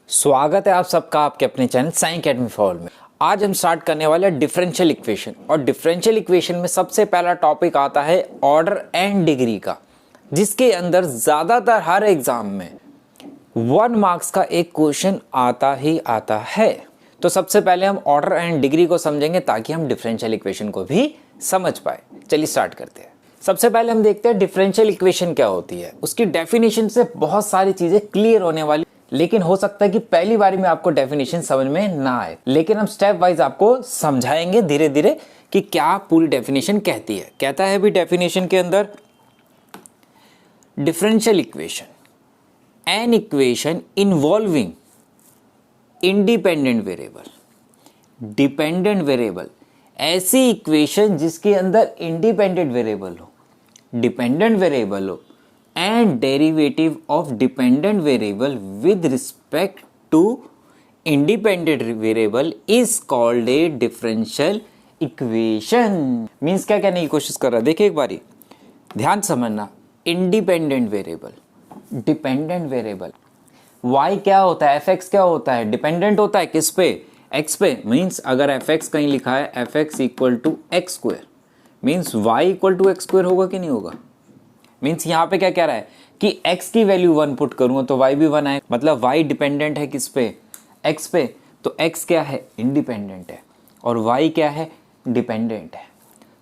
स्वागत है आप सबका आपके अपने चैनल साइंस अकेडमी फॉर में। आज हम स्टार्ट करने वाले हैं डिफरेंशियल इक्वेशन। और डिफरेंशियल इक्वेशन में सबसे पहला टॉपिक आता है ऑर्डर एंड डिग्री का, जिसके अंदर ज्यादातर हर एग्जाम में 1 मार्क्स का एक क्वेश्चन आता ही आता है। तो सबसे पहले हम ऑर्डर एंड डिग्री को समझेंगे ताकि हम डिफरेंशियल इक्वेशन को भी समझ पाए। चलिए स्टार्ट करते हैं। सबसे पहले हम देखते हैं डिफरेंशियल इक्वेशन क्या होती है। उसकी डेफिनेशन से बहुत सारी चीजें क्लियर होने वाली, लेकिन हो सकता है कि पहली बारी में आपको डेफिनेशन समझ में ना आए, लेकिन हम स्टेप वाइज आपको समझाएंगे धीरे धीरे कि क्या पूरी डेफिनेशन कहती है। कहता है भी डेफिनेशन के अंदर, differential equation an equation involving independent variable, dependent variable, ऐसी इक्वेशन जिसके अंदर इंडिपेंडेंट वेरिएबल हो, डिपेंडेंट वेरिएबल हो and derivative of dependent variable with respect to independent variable is called a differential equation। Means क्या कहने की कोशिश कर रहा है, देखिए एक बारी ध्यान समझना। Independent variable, dependent variable, y क्या होता है, fx क्या होता है, डिपेंडेंट होता है किस पे, x पे। मीन्स अगर fx कहीं लिखा है fx equal to x square, means y equal to x square होगा कि नहीं होगा। मीन्स यहाँ पे क्या कह रहा है कि x की वैल्यू 1 पुट करूंगा तो y भी 1 आए, मतलब y डिपेंडेंट है किस पे, x पे। तो x क्या है, इंडिपेंडेंट है, और y क्या है, डिपेंडेंट है।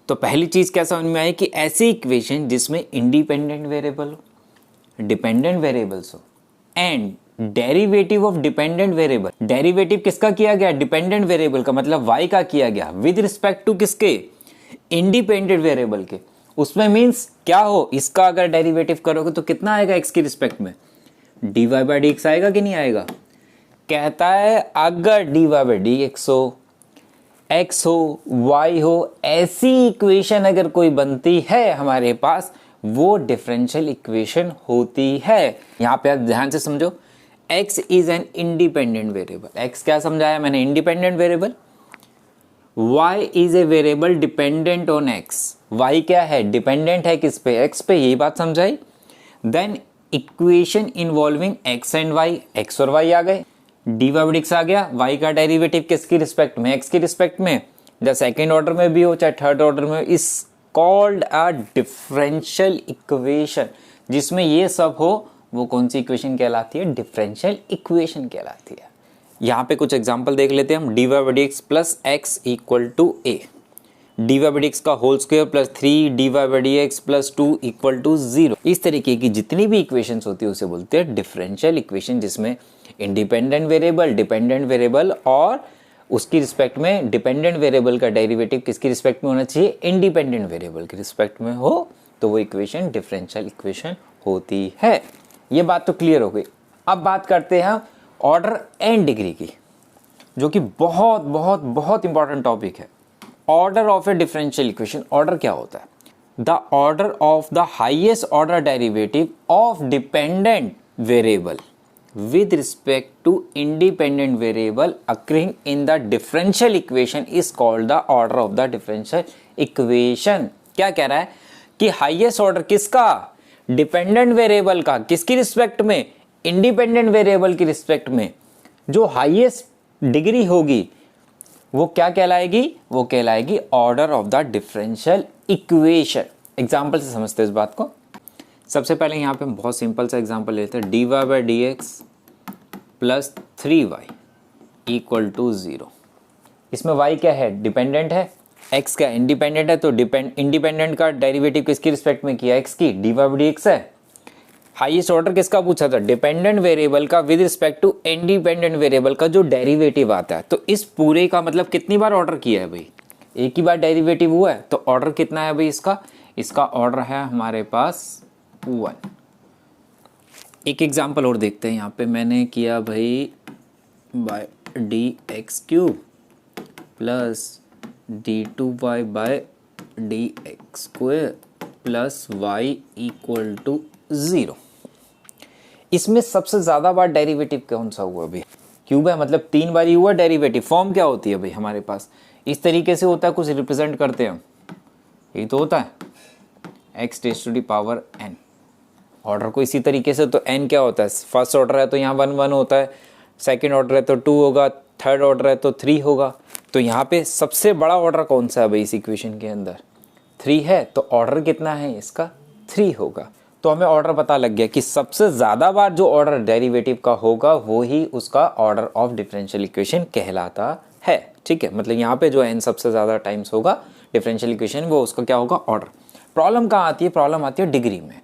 तो पहली चीज क्या समझ में आई कि ऐसी इक्वेशन जिसमें इंडिपेंडेंट वेरिएबल हो, डिपेंडेंट वेरिएबल्स हो and derivative of dependent variable. Derivative किसका किया गया, डिपेंडेंट वेरिएबल का, मतलब y का किया गया विद रिस्पेक्ट टू किसके, इंडिपेंडेंट वेरिएबल के। उसमें मीन्स क्या हो, इसका अगर डेरिवेटिव करोगे तो कितना आएगा x की रिस्पेक्ट में, dy बाई dx आएगा कि नहीं आएगा। कहता है अगर dy बाई dx हो, x हो, y हो, ऐसी इक्वेशन अगर कोई बनती है हमारे पास, वो डिफरेंशियल इक्वेशन होती है। यहां पे आप ध्यान से समझो, x is an independent variable. x क्या समझाया मैंने, independent variable. y is a variable dependent on x, y क्या है, डिपेंडेंट है किस पे, x पे, यही बात समझाई। Then equation involving x and y, x और y आ गए, dy बाई dx आ गया, y का डेरिवेटिव किसकी रिस्पेक्ट में, x की रिस्पेक्ट में, चाहे सेकेंड ऑर्डर में भी हो चाहे थर्ड ऑर्डर में, is called a differential equation. जिसमें ये सब हो वो कौन सी इक्वेशन कहलाती है, डिफरेंशियल इक्वेशन कहलाती है। यहाँ पे कुछ एग्जांपल देख लेते हैं हम। dy by dx plus x equal to a, dy by dx का whole square plus 3 dy by dx plus 2 equal to 0। इस तरीके की जितनी भी इक्वेशंस होती है उसे बोलते हैं डिफरेंशियल इक्वेशन, जिसमें इंडिपेंडेंट वेरिएबल, डिपेंडेंट वेरिएबल और उसकी रिस्पेक्ट में डिपेंडेंट वेरिएबल का डेरिवेटिव किसकी रिस्पेक्ट में होना चाहिए, इंडिपेंडेंट वेरिएबल की रिस्पेक्ट में हो, तो वो इक्वेशन डिफरेंशियल इक्वेशन होती है। ये बात तो क्लियर हो गई। अब बात करते हैं ऑर्डर एंड डिग्री की, जो कि बहुत बहुत बहुत इंपॉर्टेंट टॉपिक है। Order of a differential equation, order क्या होता है, the order of the highest order derivative of dependent variable with respect to independent variable occurring in the differential equation is called the order of the differential equation. क्या कह रहा है कि highest order किसका, dependent variable का, किसकी respect में, independent variable की रिस्पेक्ट में जो हाईएस्ट डिग्री होगी वो क्या कहलाएगी, वो कहलाएगी order of the differential equation. Example से समझते हैं इस बात को। सबसे पहले यहाँ पे हम बहुत सिंपल सा एग्जांपल लेते हैं, dy by dx plus 3y equal to 0। इसमें y क्या है, डिपेंडेंट है, x क्या इंडिपेंडेंट है, तो इंडिपेंडेंट का डेरिवेटिव किसकी रिस्पेक्ट में किया, x की, dy बाई dx है। हाईएस्ट ऑर्डर किसका पूछा था, डिपेंडेंट वेरिएबल का with respect to independent variable का जो डेरिवेटिव आता है। तो इस पूरे का मतलब कितनी बार ऑर्डर किया है भाई, एक ही बार डेरिवेटिव हुआ है, तो ऑर्डर कितना है भाई इसका, इसका ऑर्डर है हमारे पास 1। एक एग्जांपल और देखते हैं। यहाँ पे मैंने किया भाई by d x cube plus d2y by d x square plus Y equal to 0। इसमें सबसे ज्यादा बार डेरिवेटिव कौन सा हुआ भाई, क्यूब है, मतलब 3 बार ही हुआ डेरिवेटिव। फॉर्म क्या होती है भाई हमारे पास, इस तरीके से होता है, कुछ रिप्रेजेंट करते हैं हम, यही तो होता है x raised to the power n। Order को इसी तरीके से, तो n क्या होता है, फर्स्ट ऑर्डर है तो यहाँ 1 1 होता है, सेकेंड ऑर्डर है तो 2 होगा, थर्ड ऑर्डर है तो 3 होगा। तो यहाँ पे सबसे बड़ा ऑर्डर कौन सा है भाई इस इक्वेशन के अंदर? 3 है, तो ऑर्डर कितना है इसका? 3 होगा। तो हमें ऑर्डर पता लग गया कि सबसे ज़्यादा बार जो ऑर्डर डेरिवेटिव का होगा वो ही उसका ऑर्डर ऑफ डिफरेंशियल इक्वेशन कहलाता है। ठीक है, मतलब यहाँ पे जो n सबसे ज़्यादा टाइम्स होगा डिफरेंशियल इक्वेशन, वो उसका क्या होगा? ऑर्डर। प्रॉब्लम कहाँ आती है? प्रॉब्लम आती है डिग्री में।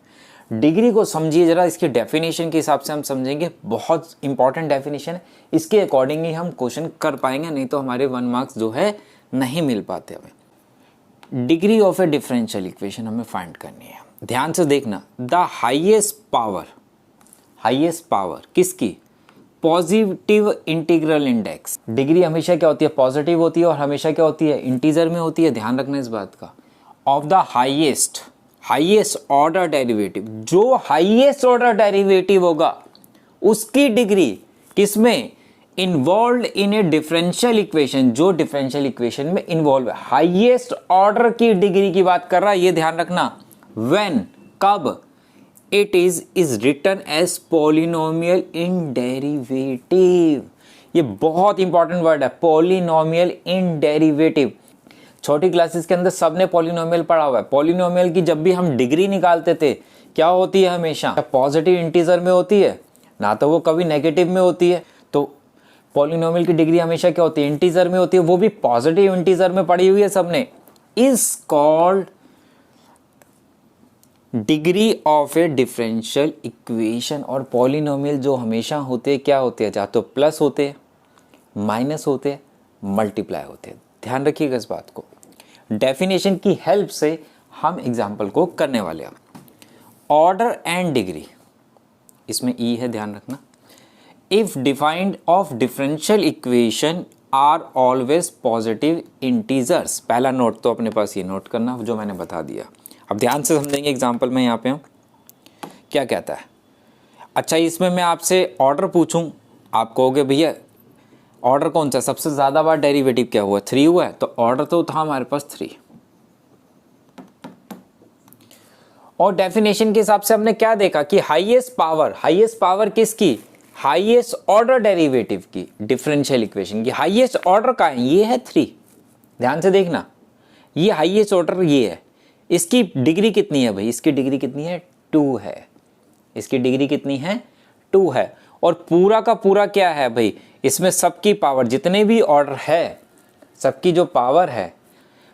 डिग्री को समझिए जरा, इसकी डेफिनेशन के हिसाब से हम समझेंगे, बहुत इंपॉर्टेंट डेफिनेशन है, इसके अकॉर्डिंग ही हम क्वेश्चन कर पाएंगे, नहीं तो हमारे 1 मार्क्स जो है नहीं मिल पाते हमें। Degree of a differential equation हमें फाइंड करनी है। ध्यान से देखना, द हाईएस्ट पावर किसकी? Positive integral index. डिग्री हमेशा क्या होती है? पॉजिटिव होती है, और हमेशा क्या होती है? इंटीजर में होती है, ध्यान रखना इस बात का। Of the highest order derivative, जो हाईएस्ट ऑर्डर डेरिवेटिव होगा उसकी डिग्री किसमें? Involve in A differential equation, जो डिफरेंशियल इक्वेशन में इन्वॉल्व है। हाईएस्ट ऑर्डर की डिग्री की बात कर रहा है, ये ध्यान रखना। व्हेन, कब? It is written as polynomial in derivative. ये बहुत इंपॉर्टेंट वर्ड है, पॉलिनोमियल इन डेरिवेटिव। छोटी क्लासेस के अंदर सबने पॉलिनोमियल पढ़ा हुआ है। पॉलिनोमियल की जब भी हम डिग्री निकालते थे, क्या होती है? हमेशा पॉजिटिव इंटीजर में होती है, ना तो वो कभी नेगेटिव में होती है। तो पॉलिनोमियल की डिग्री हमेशा क्या होती है? इंटीजर में होती है, वो भी पॉजिटिव इंटीजर में पढ़ी हुई है सबने। Is called degree of a differential equation. और पॉलिनोमियल जो हमेशा होते हैं क्या होते हैं? या तो प्लस होते हैं, माइनस होते हैं, मल्टीप्लाई होते हैं। ध्यान रखिएगा इस बात को। डेफिनेशन की हेल्प से हम एग्जाम्पल को करने वाले हैं। ऑर्डर एंड डिग्री, इसमें ई है, ध्यान रखना। If defined of differential equation are always positive integers. पहला नोट तो अपने पास ये नोट करना जो मैंने बता दिया। अब ध्यान से समझेंगे एग्जाम्पल में। यहाँ पे हूँ, क्या कहता है? अच्छा, इसमें मैं आपसे ऑर्डर पूछूं, आप कहोगे भैया ऑर्डर कौन सा? सबसे ज़्यादा बार डेरिवेटिव क्या हुआ? 3 हुआ है, तो ऑर्डर तो था हमारे पास 3। और डेफिनेशन के हिसाब से हमने क्या देखा कि हाईएस्ट पावर किसकी? हाईएस्ट ऑर्डर डेरिवेटिव की, डिफरेंशियल इक्वेशन की हाईएस्ट ऑर्डर का है, ये है 3। ध्यान से देखना, ये हाईएस्ट ऑर्डर ये है। इसकी डिग्री कितनी है भाई? इसकी डिग्री कितनी है? 2 है। इसकी डिग्री कितनी है? 2 है। और पूरा का पूरा क्या है भाई? इसमें सबकी पावर, जितने भी ऑर्डर है, सबकी जो पावर है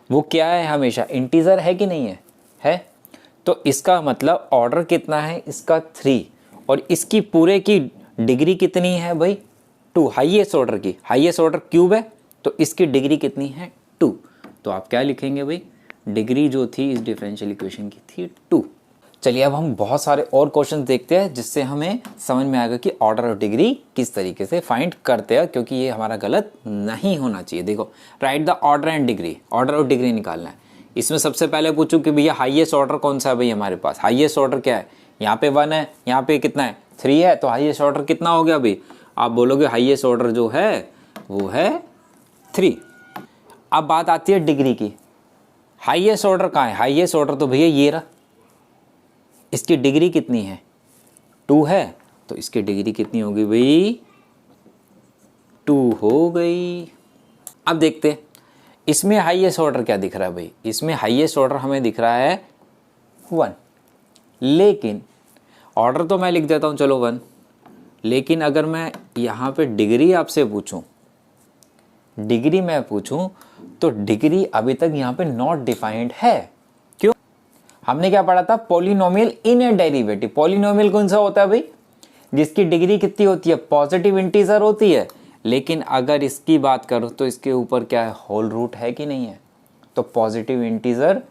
वो क्या है? हमेशा इंटीजर है कि नहीं है? है। तो इसका मतलब ऑर्डर कितना है इसका? 3। और इसकी पूरे की डिग्री कितनी है भाई? 2। हाईएस्ट ऑर्डर की, हाईएस्ट ऑर्डर क्यूब है, तो इसकी डिग्री कितनी है? 2। तो आप क्या लिखेंगे भाई? डिग्री जो थी इस डिफरेंशियल इक्वेशन की थी 2। चलिए अब हम बहुत सारे और क्वेश्चन देखते हैं जिससे हमें समझ में आएगा कि ऑर्डर और डिग्री किस तरीके से फाइंड करते हैं, क्योंकि ये हमारा गलत नहीं होना चाहिए। देखो, right the order and degree, order और डिग्री निकालना है। इसमें सबसे पहले पूछूं कि भैया हाईएस्ट ऑर्डर कौन सा है भाई हमारे पास? हाईएस्ट ऑर्डर क्या है? यहाँ पे 1 है, यहाँ पे कितना है? 3 है, तो हाईएस्ट ऑर्डर कितना हो गया भाई? आप बोलोगे हाईएस्ट ऑर्डर जो है वो है 3। अब बात आती है डिग्री की। हाईएस्ट ऑर्डर कहाँ है? हाईएस्ट ऑर्डर तो भैया ये रहा। इसकी डिग्री कितनी है? 2 है, तो इसकी डिग्री कितनी होगी भाई? 2 हो गई। अब देखते हैं इसमें हाईएस्ट ऑर्डर क्या दिख रहा है भाई? इसमें हाईएस्ट ऑर्डर हमें दिख रहा है 1। लेकिन ऑर्डर तो मैं लिख देता हूं, चलो 1। लेकिन अगर मैं यहाँ पे डिग्री आपसे पूछूं, डिग्री मैं पूछूं, तो डिग्री अभी तक यहाँ पे नॉट डिफाइंड है। क्यों? हमने क्या पढ़ा था? पॉलिनोमियल इन ए डेरिवेटिव। पॉलिनोमियल कौन सा होता है भाई? जिसकी डिग्री कितनी होती है? पॉजिटिव इंटीजर होती है। लेकिन अगर इसकी बात करो तो इसके ऊपर क्या है? होल रूट है कि नहीं है? तो पॉजिटिव इंटीजर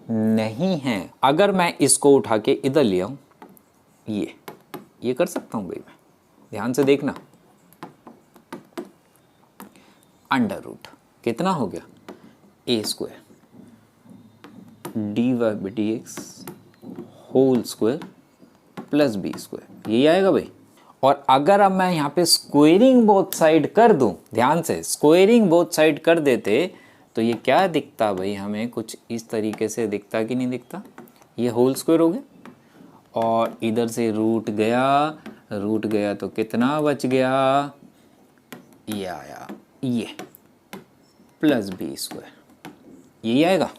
नहीं है। अगर मैं इसको उठा के इधर ले आऊं, ये कर सकता हूं भाई मैं, ध्यान से देखना। अंडर रूट कितना हो गया? a² dy/dx whole square plus b², यही आएगा भाई। और अगर अब मैं यहाँ पे स्क्वेयरिंग बोथ साइड कर दूं, ध्यान से स्क्वेयरिंग बोथ साइड कर देते तो ये क्या दिखता भाई? हमें कुछ इस तरीके से दिखता कि नहीं दिखता? ये होल स्क्वायर हो गया, और इधर से रूट गया तो कितना बच गया? ये आया ये प्लस बी स्क्वायर, यही आएगा।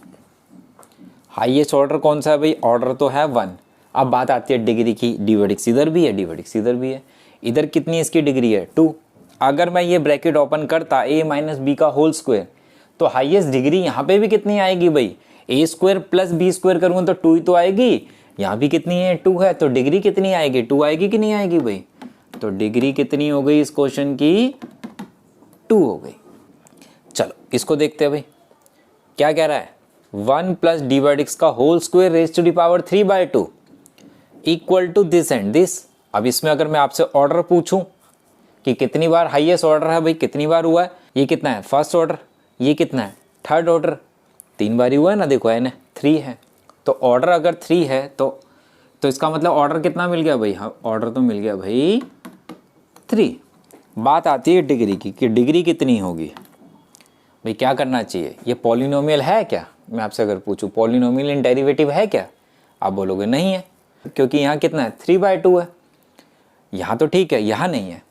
हाईएस्ट ऑर्डर कौन सा है भाई? ऑर्डर तो है 1। अब बात आती है डिग्री की। डी/x इधर भी है, डी/x इधर भी है। इधर कितनी इसकी डिग्री है? 2। अगर मैं ये ब्रैकेट ओपन करता a माइनस बी का होल स्क्वायर, तो हाईएस्ट डिग्री यहाँ पे भी कितनी आएगी भाई? a square plus b square करूँगा तो 2 ही तो आएगी। यहाँ भी कितनी है? 2 है। तो डिग्री कितनी आएगी? 2 आएगी कि नहीं आएगी भाई? तो डिग्री कितनी हो गई इस क्वेश्चन की? 2 हो गई। चलो इसको देखते हैं भाई, क्या कह रहा है? 1 प्लस डी/x का whole square raise to the power 3/2 equal to this and this. अब इसमें अगर मैं आपसे ऑर्डर पूछूं कि कितनी बार हाईएस्ट ऑर्डर है भाई, कितनी बार हुआ है? ये कितना है? First order. ये कितना है? Third order. 3 बार ही हुआ है ना, देखो है ना, 3 है। तो ऑर्डर अगर 3 है तो इसका मतलब ऑर्डर कितना मिल गया भाई? हाँ, ऑर्डर तो मिल गया भाई 3। बात आती है डिग्री की कि डिग्री कितनी होगी भाई? क्या करना चाहिए? ये पॉलिनोमियल है क्या? मैं आपसे अगर पूछूं पॉलिनोमियल इन डेरिवेटिव है क्या? आप बोलोगे नहीं है, क्योंकि यहाँ कितना है? 3/2 है। यहाँ तो ठीक है, यहाँ नहीं है।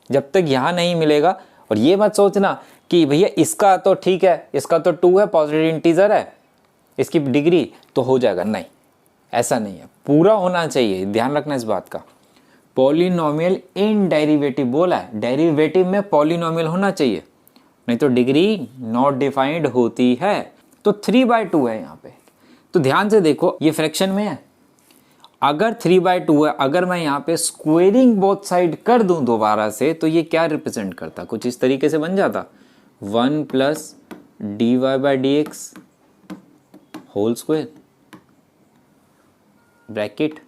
जब तक यहाँ नहीं मिलेगा, और ये मत सोचना कि भैया इसका तो ठीक है, इसका तो 2 है, पॉजिटिव इंटीजर है, इसकी डिग्री तो हो जाएगा। नहीं, ऐसा नहीं है, पूरा होना चाहिए। ध्यान रखना इस बात का। पॉलिनोमियल इन डेरिवेटिव बोला है, डेरिवेटिव में पॉलिनोमियल होना चाहिए, नहीं तो डिग्री नॉट डिफाइंड होती है। तो 3/2 है यहाँ पे। तो ध्यान से देखो, ये फ्रैक्शन में है। अगर 3/2 है, अगर मैं यहाँ पे स्क्वेयरिंग बोथ साइड कर दूं दोबारा से, तो ये क्या रिप्रेजेंट करता? कुछ इस तरीके से बन जाता, 1 plus dy/dx whole square bracket.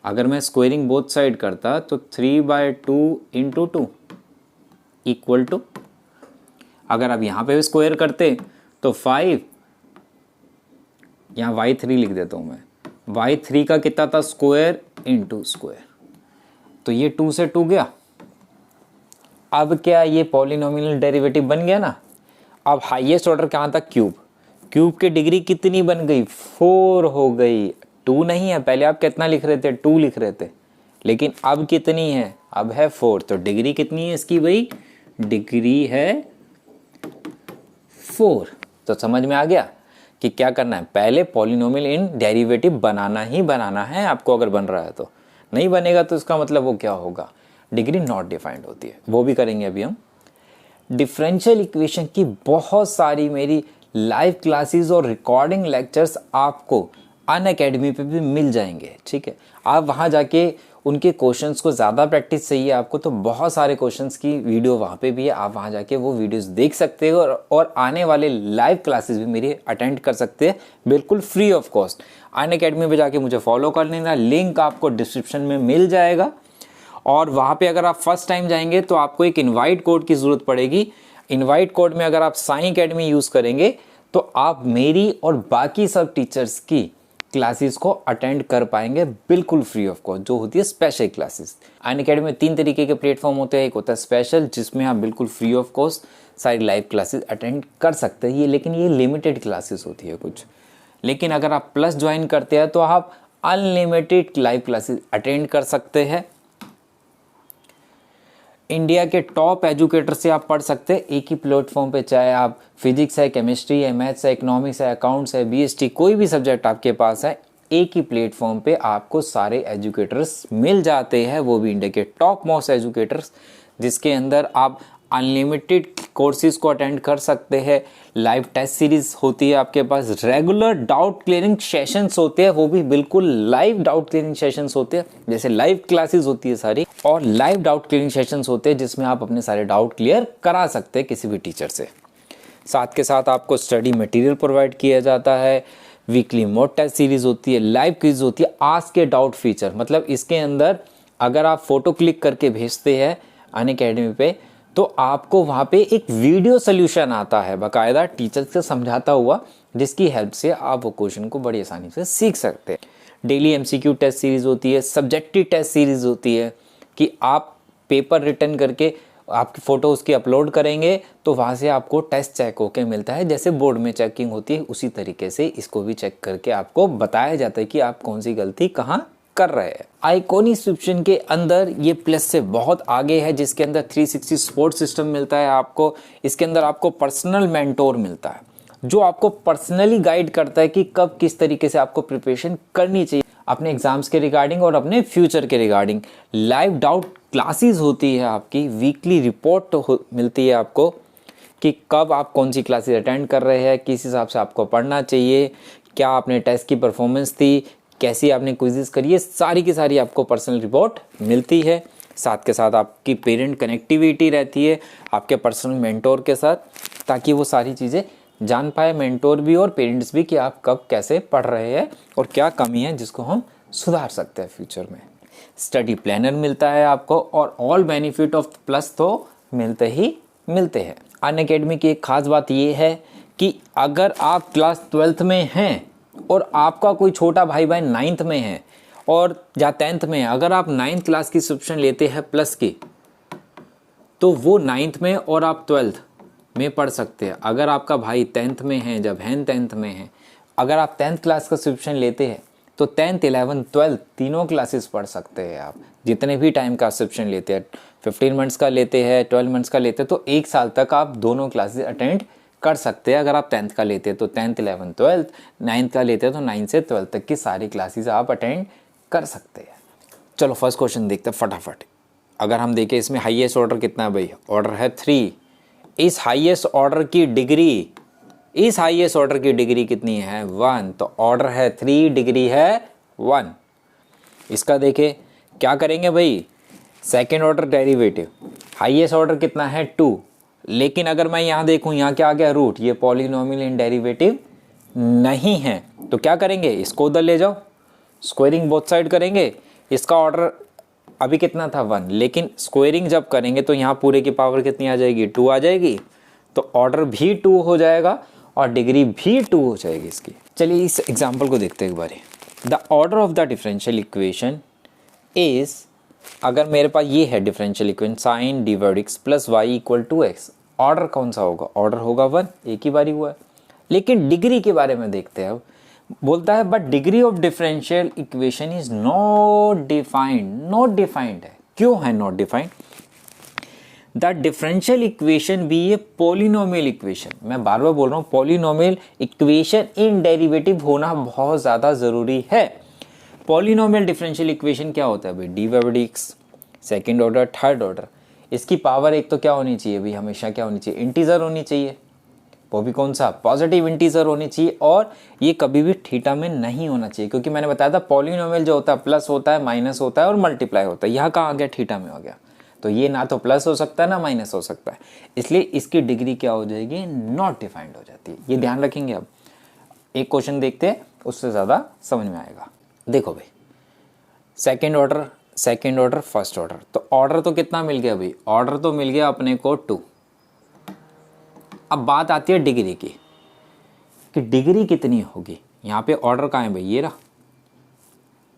अगर मैं स्क्वेयरिंग बोथ साइड करता तो 3/2 इंटू 2 इक्वल टू, अगर आप यहाँ पे भी स्क्वायर करते तो 5, यहाँ y3 लिख देता हूँ मैं, y3 का कितना था? Square into square. तो ये 2 से 2 गया। अब क्या ये पॉलिनोमियल डेरिवेटिव बन गया ना। अब हाईएस्ट ऑर्डर कहाँ था? क्यूब। क्यूब की डिग्री कितनी बन गई? 4 हो गई। 2 नहीं है, पहले आप कितना लिख रहे थे? 2 लिख रहे थे, लेकिन अब कितनी है? अब है 4। तो डिग्री कितनी है इसकी भाई? डिग्री है 4। तो समझ में आ गया कि क्या करना है? पहले पॉलिनोमियल इन डेरिवेटिव बनाना ही बनाना है आपको। अगर बन रहा है तो, नहीं बनेगा तो इसका मतलब वो क्या होगा? डिग्री नॉट डिफाइंड होती है। वो भी करेंगे अभी हम। डिफरेंशियल इक्वेशन की बहुत सारी मेरी लाइव क्लासेस और रिकॉर्डिंग लेक्चर्स आपको अनअकैडमी पे भी मिल जाएंगे, ठीक है। आप वहाँ जाके उनके क्वेश्चंस को ज़्यादा प्रैक्टिस चाहिए आपको, तो बहुत सारे क्वेश्चंस की वीडियो वहाँ पे भी है। आप वहाँ जाके वो वीडियोस देख सकते हो, और आने वाले लाइव क्लासेस भी मेरी अटेंड कर सकते हैं बिल्कुल फ्री ऑफ कॉस्ट। अनअकैडमी पे जाके मुझे फॉलो कर लेना, लिंक आपको डिस्क्रिप्शन में मिल जाएगा। और वहाँ पे अगर आप फर्स्ट टाइम जाएंगे तो आपको एक इनवाइट कोड की ज़रूरत पड़ेगी। इनवाइट कोड में अगर आप साई अकेडमी यूज़ करेंगे तो आप मेरी और बाकी सब टीचर्स की क्लासेस को अटेंड कर पाएंगे बिल्कुल फ्री ऑफ कॉस्ट, जो होती है स्पेशल क्लासेस। अनअकैडमी में 3 तरीके के प्लेटफॉर्म होते हैं। एक होता है स्पेशल, जिसमें आप बिल्कुल फ्री ऑफ कॉस्ट सारी लाइव क्लासेस अटेंड कर सकते हैं, लेकिन ये लिमिटेड क्लासेस होती है कुछ। लेकिन अगर आप प्लस ज्वाइन करते हैं तो आप अनलिमिटेड लाइव क्लासेस अटेंड कर सकते हैं। इंडिया के टॉप एजुकेटर से आप पढ़ सकते हैं एक ही प्लेटफॉर्म पे, चाहे आप फिजिक्स है, केमिस्ट्री है, मैथ्स है, इकोनॉमिक्स है, अकाउंट्स है, बीएसटी, कोई भी सब्जेक्ट आपके पास है, एक ही प्लेटफॉर्म पे आपको सारे एजुकेटर्स मिल जाते हैं, वो भी इंडिया के टॉप मोस्ट एजुकेटर्स, जिसके अंदर आप अनलिमिटेड कोर्सेज को अटेंड कर सकते हैं। लाइव टेस्ट सीरीज होती है आपके पास, रेगुलर डाउट क्लियरिंग सेशंस होते हैं, वो भी बिल्कुल लाइव डाउट क्लियरिंग सेशंस होते हैं, जैसे लाइव क्लासेस होती है सारी, और लाइव डाउट क्लियरिंग सेशंस होते हैं जिसमें आप अपने सारे डाउट क्लियर करा सकते हैं किसी भी टीचर से। साथ के साथ आपको स्टडी मटेरियल प्रोवाइड किया जाता है, वीकली मॉक टेस्ट सीरीज होती है, लाइव क्विज होती है, आस्क के डाउट फीचर, मतलब इसके अंदर अगर आप फोटो क्लिक करके भेजते हैं अनअकैडमी पे तो आपको वहाँ पे एक वीडियो सोल्यूशन आता है बाकायदा टीचर से समझाता हुआ, जिसकी हेल्प से आप वो क्वेश्चन को बड़ी आसानी से सीख सकते हैं। डेली एमसीक्यू टेस्ट सीरीज होती है, सब्जेक्टिव टेस्ट सीरीज होती है कि आप पेपर रिटर्न करके आपकी फ़ोटो उसकी अपलोड करेंगे तो वहाँ से आपको टेस्ट चेक होके मिलता है, जैसे बोर्ड में चेकिंग होती है उसी तरीके से इसको भी चेक करके आपको बताया जाता है कि आप कौन सी गलती कहाँ कर रहे हैं। आइकॉनिक सब्सक्रिप्शन के अंदर ये प्लस से बहुत आगे है, जिसके अंदर 360 सपोर्ट सिस्टम मिलता है आपको। इसके अंदर आपको पर्सनल मेंटोर मिलता है जो आपको पर्सनली गाइड करता है कि कब किस तरीके से आपको प्रिपरेशन करनी चाहिए अपने एग्जाम्स के रिगार्डिंग और अपने फ्यूचर के रिगार्डिंग। लाइव डाउट क्लासेस होती है आपकी, वीकली रिपोर्ट मिलती है आपको कि कब आप कौन सी क्लासेस अटेंड कर रहे हैं, किस हिसाब से आपको पढ़ना चाहिए, क्या आपने टेस्ट की परफॉर्मेंस थी, कैसी आपने क्विज़ेस करी है, सारी की सारी आपको पर्सनल रिपोर्ट मिलती है। साथ के साथ आपकी पेरेंट कनेक्टिविटी रहती है आपके पर्सनल मेंटोर के साथ, ताकि वो सारी चीज़ें जान पाए मेंटोर भी और पेरेंट्स भी कि आप कब कैसे पढ़ रहे हैं और क्या कमी है जिसको हम सुधार सकते हैं फ्यूचर में। स्टडी प्लानर मिलता है आपको और ऑल बेनिफिट ऑफ प्लस तो मिलते ही मिलते हैं। अनअकैडमी की एक खास बात ये है कि अगर आप क्लास 12th में हैं और आपका कोई छोटा भाई बहन 9th में है और या 10th में है, अगर आप 9th क्लास की सब्सक्रिप्शन लेते हैं प्लस की, तो वो 9th में और आप 12th में पढ़ सकते हैं। अगर आपका भाई 10th में है, जब बहन 10th में है, अगर आप 10th क्लास का सब्सक्रिप्शन लेते हैं तो 10th 11th 12th तीनों क्लासेस पढ़ सकते हैं आप, जितने भी टाइम का सब्सक्रिप्शन लेते हैं। 15 मंथ्स का लेते हैं, 12 मंथ्स का लेते हैं, तो 1 साल तक आप दोनों क्लासेस अटेंड कर सकते हैं। अगर आप 10th का लेते हैं तो 10th 11th 12th, 9th का लेते हैं तो 9th से 12th तक की सारी क्लासेस आप अटेंड कर सकते हैं। चलो फर्स्ट क्वेश्चन देखते हैं फटाफट। अगर हम देखें इसमें हाईएस्ट ऑर्डर कितना है भाई, ऑर्डर है 3। इस हाईएस्ट ऑर्डर की डिग्री कितनी है, 1। तो ऑर्डर है 3, डिग्री है 1। इसका देखें क्या करेंगे भाई, second order derivative. Highest order कितना है 2, लेकिन अगर मैं यहाँ देखूँ, यहाँ क्या आ गया रूट, ये पॉलिनोमियल इन डेरिवेटिव नहीं है। तो क्या करेंगे, इसको उधर ले जाओ, स्क्वायरिंग बोथ साइड करेंगे। इसका ऑर्डर अभी कितना था 1, लेकिन स्क्वायरिंग जब करेंगे तो यहाँ पूरे की पावर कितनी आ जाएगी, 2 आ जाएगी। तो ऑर्डर भी 2 हो जाएगा और डिग्री भी 2 हो जाएगी इसकी। चलिए इस एग्जाम्पल को देखते हैं एक बार। The order of the differential equation is, अगर मेरे पास ये है differential equation sine divide x plus Y equal to X, order कौन सा होगा, ऑर्डर होगा 1, एक ही बारी हुआ है। लेकिन डिग्री के बारे में देखते हैं। अब बोलता है but degree of differential equation is not defined है। क्यों है not defined, the differential equation भी ये पॉलिनोमियल इक्वेशन, मैं बार बार बोल रहा हूँ पॉलिनोमियल इक्वेशन इन डेरिवेटिव होना बहुत ज़्यादा ज़रूरी है। पॉलिनोमियल डिफरेंशियल इक्वेशन क्या होता है भाई, D by D x, second order third order. इसकी पावर एक तो क्या होनी चाहिए भाई, हमेशा क्या होनी चाहिए, इंटीजर होनी चाहिए, वो भी कौन सा, पॉजिटिव इंटीजर होनी चाहिए। और ये कभी भी थीटा में नहीं होना चाहिए, क्योंकि मैंने बताया था पॉलिनोमियल जो होता है प्लस होता है, माइनस होता है और मल्टीप्लाई होता है। यहाँ कहाँ आ गया, थीटा में हो गया। तो ये ना तो प्लस हो सकता है ना माइनस हो सकता है, इसलिए इसकी डिग्री क्या हो जाएगी, नॉट डिफाइंड हो जाती है। ये ध्यान रखेंगे। अब एक क्वेश्चन देखते हैं, उससे ज़्यादा समझ में आएगा। देखो भाई, सेकेंड ऑर्डर फर्स्ट ऑर्डर, तो ऑर्डर तो कितना मिल गया भाई, ऑर्डर तो मिल गया अपने को 2। अब बात आती है डिग्री की, कि डिग्री कितनी होगी। यहाँ पे ऑर्डर कहाँ है भाई, ये रहा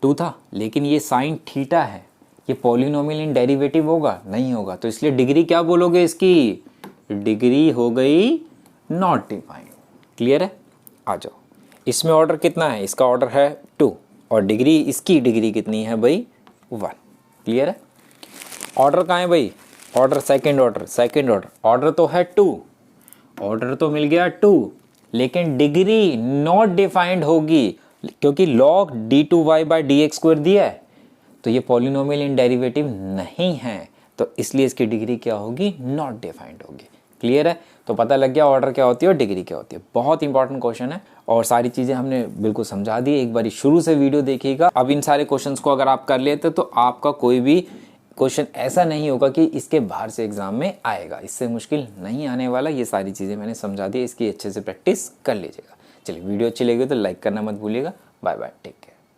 2 था, लेकिन ये साइन थीटा है, ये पॉलिनोमियल इन डेरिवेटिव होगा, नहीं होगा। तो इसलिए डिग्री क्या बोलोगे, इसकी डिग्री हो गई नॉट डिफाइंड। क्लियर है, आ जाओ। इसमें ऑर्डर कितना है, इसका ऑर्डर है 2 और डिग्री, इसकी डिग्री कितनी है भाई, 1। क्लियर है। ऑर्डर कहाँ है भाई, ऑर्डर सेकेंड ऑर्डर तो है 2, ऑर्डर तो मिल गया 2, लेकिन डिग्री नॉट डिफाइंड होगी, क्योंकि log d2y by D x square दिया है, तो ये पॉलिनोमियल इन डेरिवेटिव नहीं है, तो इसलिए इसकी डिग्री क्या होगी, नॉट डिफाइंड होगी। क्लियर है। तो पता लग गया ऑर्डर क्या होती है और डिग्री क्या होती है। बहुत इंपॉर्टेंट क्वेश्चन है और सारी चीज़ें हमने बिल्कुल समझा दी। एक बार शुरू से वीडियो देखिएगा। अब इन सारे क्वेश्चंस को अगर आप कर लेते तो आपका कोई भी क्वेश्चन ऐसा नहीं होगा कि इसके बाहर से एग्जाम में आएगा, इससे मुश्किल नहीं आने वाला। ये सारी चीज़ें मैंने समझा दी, इसकी अच्छे से प्रैक्टिस कर लीजिएगा। चलिए वीडियो अच्छी लगी तो लाइक करना मत भूलिएगा। Bye bye, take care.